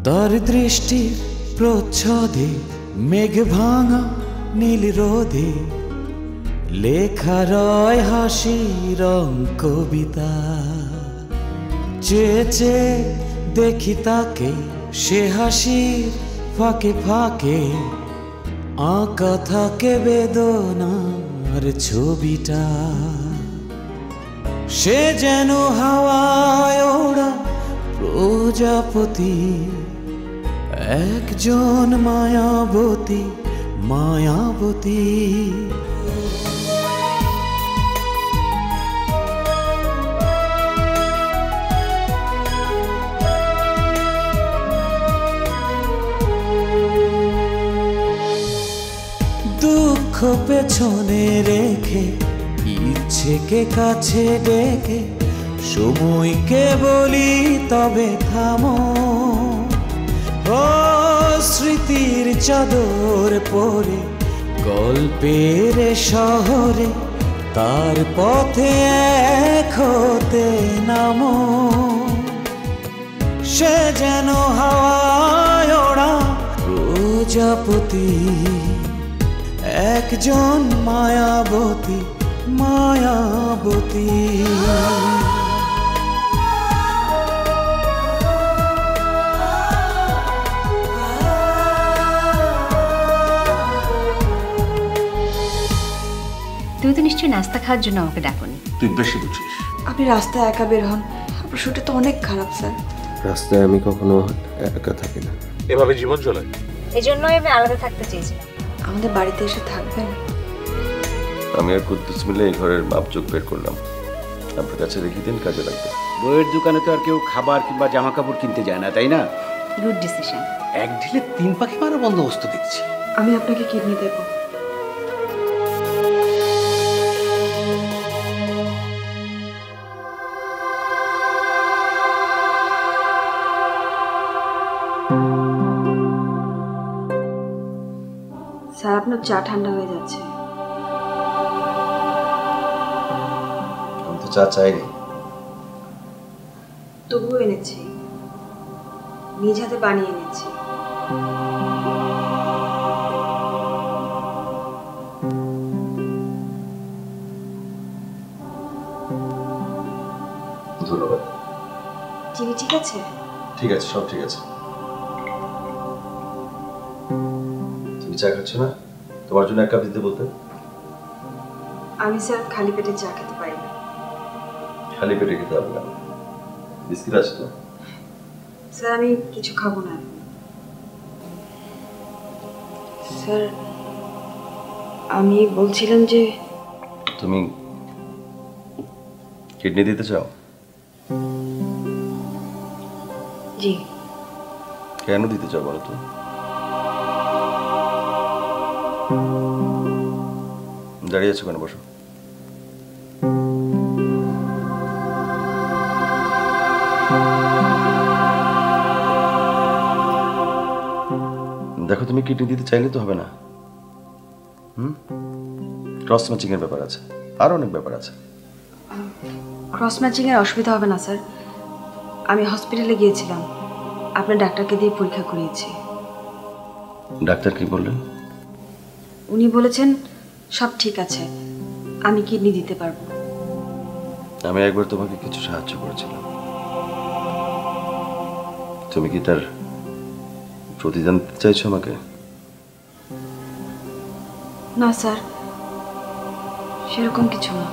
তার দৃষ্টির প্রচ্ছদে মেঘ ভাঙা নীল রোদে লেখা রয় হাসি রং কবিতা। চেয়ে চেয়ে দেখি তাকে, সে হাসির ফাঁকে ফাঁকে আঁকা থাকে বেদনার ছবিটা। সে যেন হাওয়ায় ওড়া প্রজাপতি, একজন মায়াবতী মায়াবতী। দুঃখ পেছনে রেখে, ইচ্ছেকে কাছে ডেকে সময়কে বলি তবে থামো। ও স্মৃতির চাদর পরে গল্পের শহরে তার পথে এক হতে নামো। সে যেন হাওয়ায় ওড়া প্রজাপতি, একজন মায়াবতী মায়াবতী। তুমি তো নিশ্চয়ই নাস্তা খাওয়ার জন্য আমাকে ডাকোনি। তুই বেশি বুঝিস। আপনি রাস্তায় একা বের হন, আপনার শরীরটা তো অনেক খারাপ স্যার। রাস্তায় আমি কখনো একা থাকি না। এভাবে জীবন চলে, এজন্যই আমি আলাদা থাকতে চেয়েছিলাম। আমাদের বাড়িতে এসে থাকবেন? আমি আর কুদ্দুস মিলে এই ঘরের মাপজোক বের করলাম, আপনার কাছে রেখে দিন, কাজে লাগবে। বইয়ের দোকানে তো আর কেউ খাবার কিংবা জামা কাপড় কিনতে যায় না, তাই না? Good decision. এক ঢিলে 3 পাখি মারা বন্দোবস্ত দেখছি। আমি আপনাকে কিডনি দেব। স্যার আপনার চা ঠান্ডা হয়ে যাচ্ছে। আমি তো চা চাইনি। তবুও এনেছি, নিজ হাতে বানিয়ে এনেছি। ধন্যবাদ। চিনি ঠিক আছে? ঠিক আছে, সব ঠিক আছে। তুমি চা খাচ্ছ না? তোমার জন্য 1 কাপ দিতে বলতে। আমি স্যার খালি পেটে চা খেতে পারি না। খালি পেটে খেতে হবে না। বিস্কিট আছে তো? স্যার আমি কিছু খাবো না। স্যার আমি বলছিলাম যে তুমি কিডনি দিতে চাও? জি। কেন দিতে চাও বলো তো? দাঁড়িয়ে আছো কেন? বসো। দেখো, তুমি কিডনি দিতে চাইলে তো হবে না। ক্রস ম্যাচিং এর ব্যাপার আছে, আর অনেক ব্যাপার আছে। ক্রস ম্যাচিং এর অসুবিধা হবে না স্যার। আমি হসপিটালে গিয়েছিলাম, আপনার ডাক্তারকে দিয়ে পরীক্ষা করিয়েছি। ডাক্তার কি বললেন? উনি বলেছেন সব ঠিক আছে, আমি কিডনি দিতে পারবো। আমি একবার তোমাকে কিছু সাহায্য করেছিলাম, তুমি কি তার প্রতিদান দিতে চাইছো আমাকে? না স্যার, সেরকম কিছু না।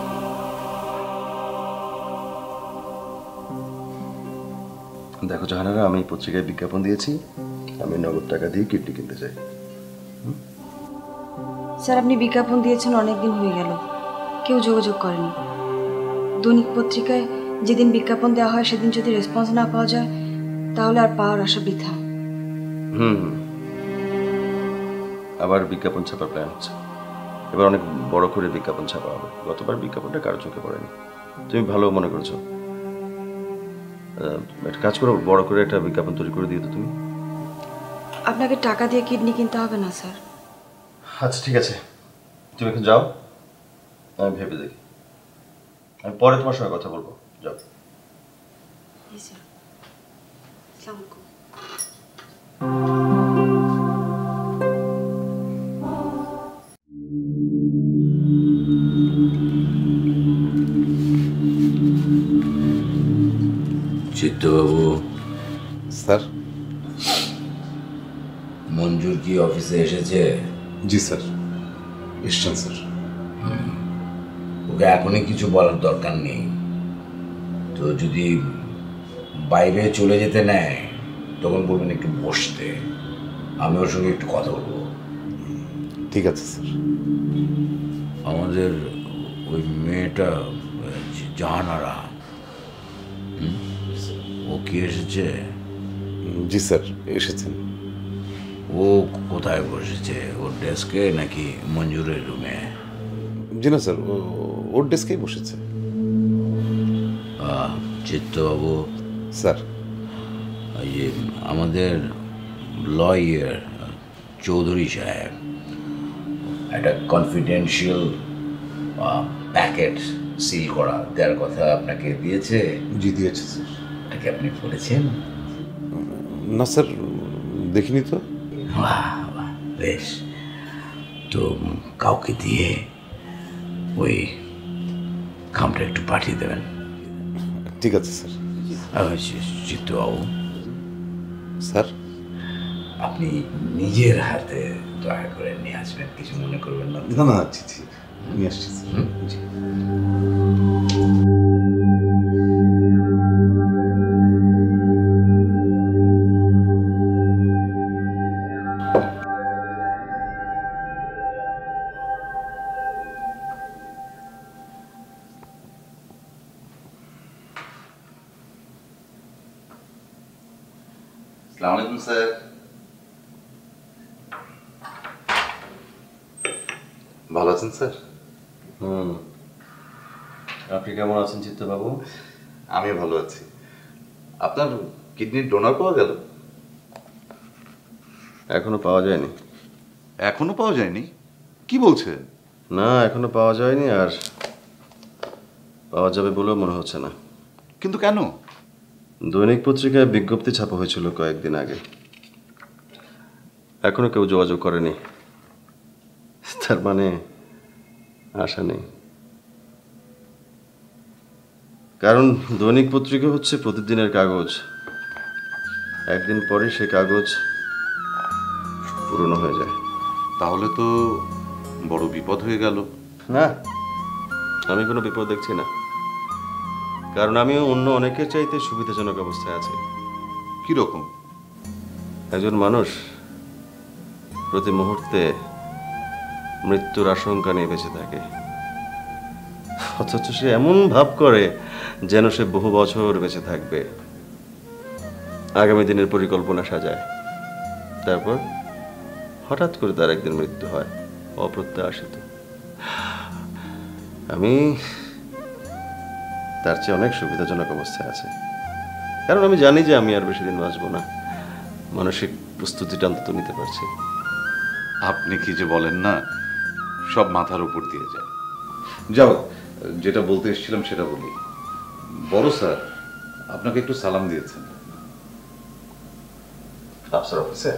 দেখো জাহানারা, আমি পত্রিকায় বিজ্ঞাপন দিয়েছি, আমি নগদ টাকা দিয়ে কিডনি কিনতে চাই। স্যার আপনি বিজ্ঞাপন দিয়েছেন অনেকদিন হয়ে গেল, কেউ যোগাযোগ করেনি। দৈনিক পত্রিকায় যেদিন বিজ্ঞাপন দেওয়া হয় সেদিন যদি রেসপন্স না পাওয়া যায় তাহলে আর পাওয়ার আশা বৃথা। আবার বিজ্ঞাপন ছাপার প্ল্যান হচ্ছে, এবার অনেক বড় করে বিজ্ঞাপন ছাপা হবে। গতবার বিজ্ঞাপনটা কারো চোখে পড়েনি, তুমি ভালো মনে করেছো। একটা কাজ করো, বড় করে একটা বিজ্ঞাপন তৈরি করে দিও তো তুমি। আপনাকে টাকা দিয়ে কিডনি কিনতে হবে না স্যার। আচ্ছা ঠিক আছে, তুমি এখন যাও, আমি ভেবে দেখি, আমি পরে তোমার সঙ্গে কথা বলবো। যাও। জি স্যার। আসসালামু আলাইকুম। চিত্তবাবু, স্যার। মঞ্জুর কি অফিসে এসেছে? জি স্যার, এসছেন স্যার। ওকে এখনই কিছু বলার দরকার নেই। তো যদি বাইরে চলে যেতে নেয় তখন বলবেন একটু বসতে, আমি ওর সঙ্গে একটু কথা বলবো। ঠিক আছে স্যার। আমাদের ওই মেয়েটা জাহানারা, ও কি এসেছে? জি স্যার, এসেছেন। ও কোথায় বসেছে? ওর ডেস্কে নাকি মঞ্জুরের রুমে? জি না স্যার, ওর ডেস্কেই বসেছে। চিত্তবাবু স্যার, এই যে আমাদের লয়ার চৌধুরী সাহেব একটা কনফিডেন্সিয়াল প্যাকেট সিল করা দেওয়ার কথা আপনাকে দিয়েছে। জি দিয়েছে স্যার। এটাকে আপনি পড়েছেন? না স্যার, দেখিনি তো। বাহ বাহ, বেশ। তো কাউকে দিয়ে ওই খামটা একটু পাঠিয়ে দেবেন। ঠিক আছে স্যার। চিত্তবাবু স্যার, আপনি নিজের হাতে দয়া করে নিয়ে আসবেন, কিছু মনে করবেন না। না না, জি জি, নিয়ে আসছি স্যার। জি। আসসালামু আলাইকুম স্যার। ভালো আছেন স্যার? আপনি কেমন আছেন চিত্তবাবু? আমিও ভালো আছি। আপনার কিডনির ডোনার পাওয়া গেল? এখনো পাওয়া যায়নি। এখনো পাওয়া যায়নি? কি বলছে? না, এখনো পাওয়া যায়নি, আর পাওয়া যাবে বলেও মনে হচ্ছে না। কিন্তু কেন? দৈনিক পত্রিকায় বিজ্ঞপ্তি ছাপা হয়েছিল কয়েকদিন আগে, এখনো কেউ যোগাযোগ করেনি। তার মানে আশা নেই। কারণ দৈনিক পত্রিকা হচ্ছে প্রতিদিনের কাগজ, একদিন পরে সে কাগজ পুরনো হয়ে যায়। তাহলে তো বড় বিপদ হয়ে গেল। না, আমি কোনো বিপদ দেখছি না, কারণ আমিও অন্য অনেকের চাইতে সুবিধাজনক অবস্থায় আছি। কি রকম? একজন মানুষ প্রতি মুহূর্তে মৃত্যুর আশঙ্কা নিয়ে বেঁচে থাকে, অথচ সে এমন ভাব করে যেন সে বহু বছর বেঁচে থাকবে, আগামী দিনের পরিকল্পনা সাজায়। তারপর হঠাৎ করে তার একদিন মৃত্যু হয়, অপ্রত্যাশিত। আমি তার চেয়ে অনেক সুবিধাজনক অবস্থায় আছে, কারণ আমি জানি যে আমি আর বেশি দিন বাঁচবো না। মানসিক প্রস্তুতিটা অন্তত নিতে পারছি। আপনি কি যে বলেন না, সব মাথার উপর দিয়ে যায়। যাও, যেটা বলতে এসেছিলাম সেটা বলি। বড় স্যার আপনাকে একটু সালাম দিয়েছেন। আফসার অফিসে?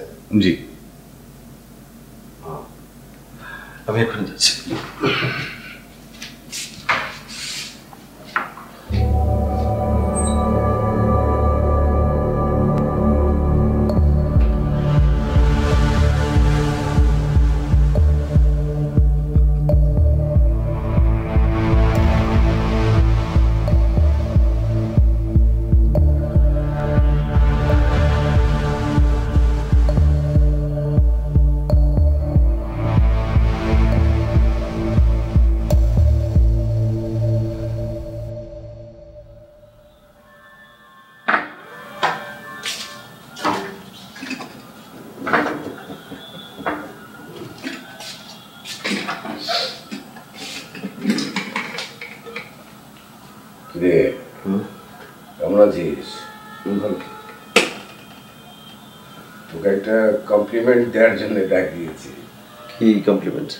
জি। আমি এক্ষুনি যাচ্ছি। রে, কেমন আছিস? তোকে একটা কমপ্লিমেন্ট দেওয়ার জন্য ডাকিয়েছি। কি কমপ্লিমেন্ট?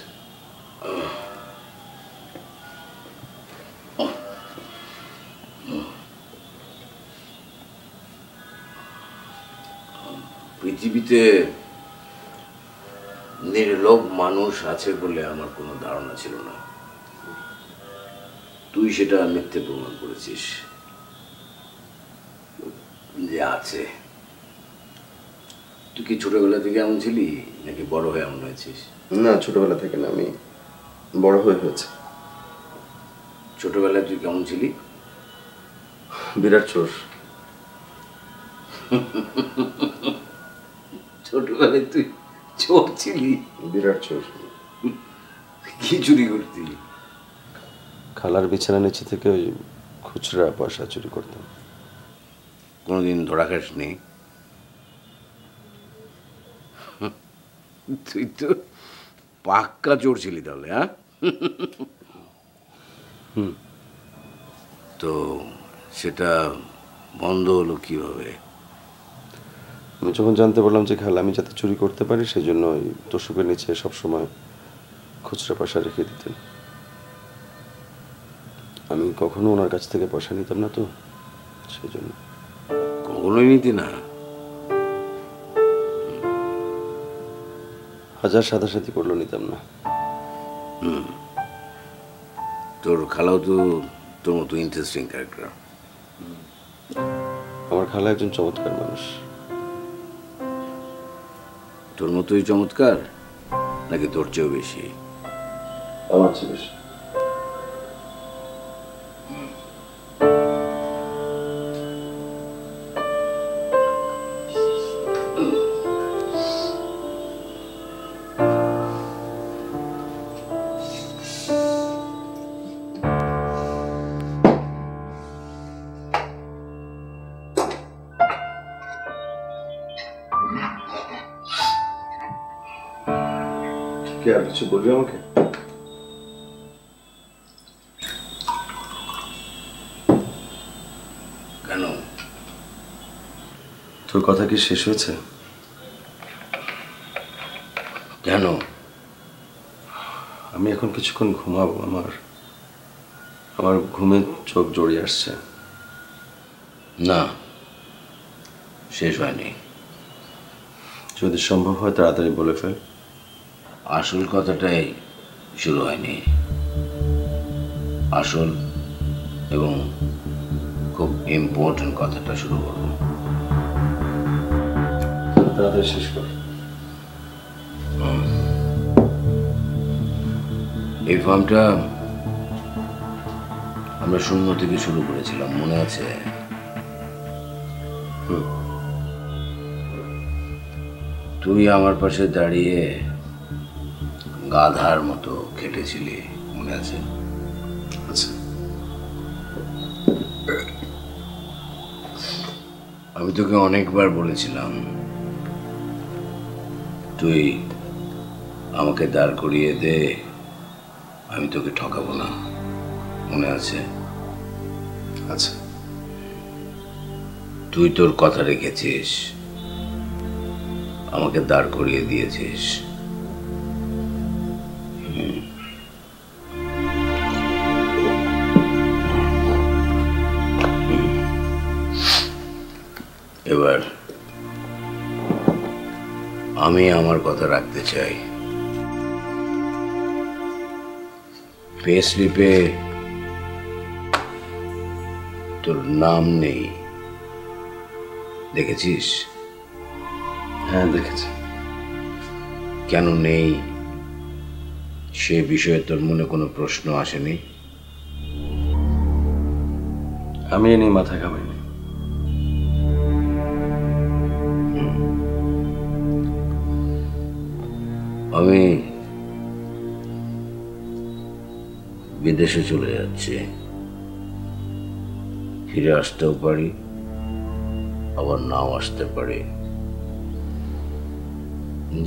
পৃথিবী পৃথিবীতে নির্লোভ মানুষ আছে বলে আমার কোনো ধারণা ছিল না। তুই সেটা মিথ্যে প্রমাণ করেছিস যে আছে। তুই কি ছোটবেলা থেকে এমন ছিলি নাকি বড় হয়ে এমন হয়েছিস? না, ছোটবেলা থেকে না, আমি বড় হয়েছে। ছোটবেলায় তুই কেমন ছিলি? বিরাট চোর। ছোটবেলায় তুই চোর ছিলি? বিরাট চোর। কি চুরি করতি? খালার বিছানা নিচে থেকে ওই খুচরা পয়সা চুরি করতাম। কোনোদিন ধরা খাসনি? তুই তো পাক্কা চোর ছিলি তাহলে, হ্যাঁ? তো সেটা বন্ধ হলো কিভাবে? আমি যখন জানতে পারলাম যে খালা আমি যাতে চুরি করতে পারি সেই জন্য ওই তোষকের নিচে সবসময় খুচরা পয়সা রেখে দিতেন। আমি কখনো ওনার কাছ থেকে পয়সা নিতাম না, তো সেই জন্য। কখনোই নিতি না? হাজার সাদাসাতি করলেও নিতাম না। তোর খালাও তো তোর মতো ইন্টারেস্টিং ক্যারেক্টার। আমার খালা একজন চমৎকার মানুষ। তোর মতোই চমৎকার নাকি তোর চেয়েও বেশি? আমার চেয়ে বেশি। কি আর কিছু বলবি আমাকে? কেন? তোর কথা কি শেষ হয়েছে? কেন? আমি এখন কিছুক্ষণ ঘুমাবো। আমার ঘুমে চোখ জড়িয়ে আসছে। না, শেষ হয়নি। যদি সম্ভব হয় তাড়াতাড়ি বলে ফেল। আসল কথাটাই শুরু হয়নি। আসল এবং খুব ইম্পর্টেন্ট কথাটা শুরু করবো। তাড়াতাড়ি শেষ কর। এই ফার্মটা আমরা শূন্য থেকে শুরু করেছিলাম, মনে আছে? তুই আমার পাশে দাঁড়িয়ে গাধার মতো খেটেছিলি, মনে আছে? আচ্ছা, আমি তোকে অনেকবার বলেছিলাম তুই আমাকে দাঁড় করিয়ে দে, আমি তোকে ঠকাবো না, মনে আছে? আচ্ছা। তুই তোর কথা রেখেছিস, আমাকে দাঁড় করিয়ে দিয়েছিস। এবার আমি আমার কথা রাখতে চাই। পে স্লিপে তোর নাম নেই, দেখেছিস? হ্যাঁ, দেখেছি। কেন নেই সে বিষয়ে তোর মনে কোনো প্রশ্ন আসেনি? আমি এ নিয়ে মাথা ঘামাইনি। আমি বিদেশে চলে যাচ্ছি, ফিরে আসতেও পারি, আবার নাও আসতে পারি।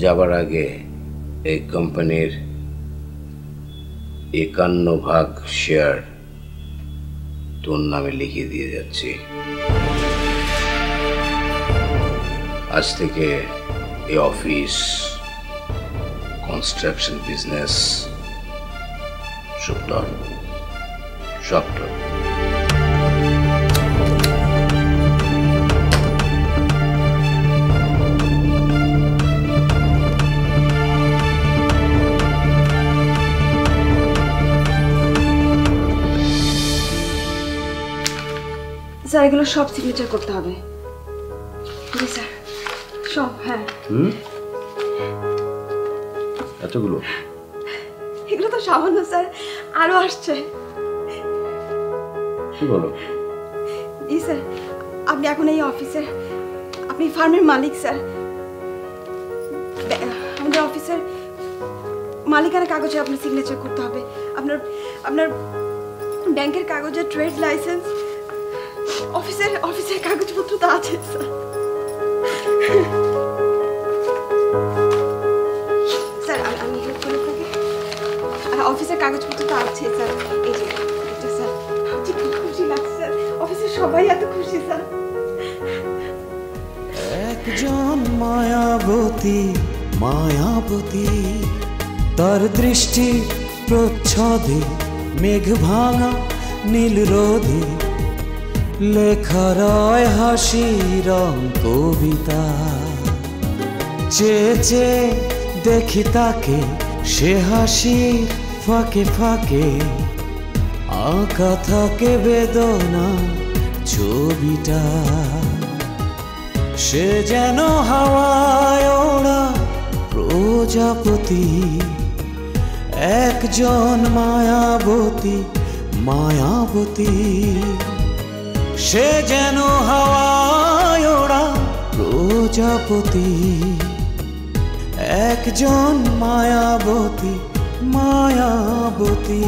যাবার আগে এই কোম্পানির 51% শেয়ার তোর নামে লিখিয়ে দিয়ে যাচ্ছি। আজ থেকে এই অফিস, কনস্ট্রাকশন বিজনেস সব তোর। এগুলো সব সিগনেচার করতে হবে। জি স্যার, সব। হ্যাঁ, এতগুলো? এগুলো তো সামান্য স্যার, আরো আসছে। কি বলো? জি স্যার, আপনি এখন এই অফিসের, আপনি ফার্মের মালিক স্যার। আমাদের অফিসের মালিকানা কাগজে আপনার সিগনেচার করতে হবে। আপনার আপনার ব্যাংকের কাগজে, ট্রেড লাইসেন্স, অফিসের কাগজপত্র তো আছে স্যার। স্যার আমি হেল্প করে আপনাকে, অফিসের কাগজপত্র তো আছে স্যার। এই যে এটা স্যার, খুব খুশি লাগছে স্যার, অফিসের সবাই এত খুশি স্যার। একজন মায়াবতী, মায়াবতী, তার দৃষ্টি প্রচ্ছদে মেঘ ভাঙা নীল রোদে লেখা রয় হাসি রং কবিতা। চেয়ে চেয়ে দেখি তাকে, সে হাসির ফাঁকে ফাঁকে আঁকা থাকে বেদনা ছবিটা। সে যেন হাওয়ায় ওড়া প্রজাপতি, একজন মায়াবতী, মায়াবতী। সে যেন হাওয়ায় ওড়া প্রজাপতি, একজন মায়াবতী, মায়াবতী।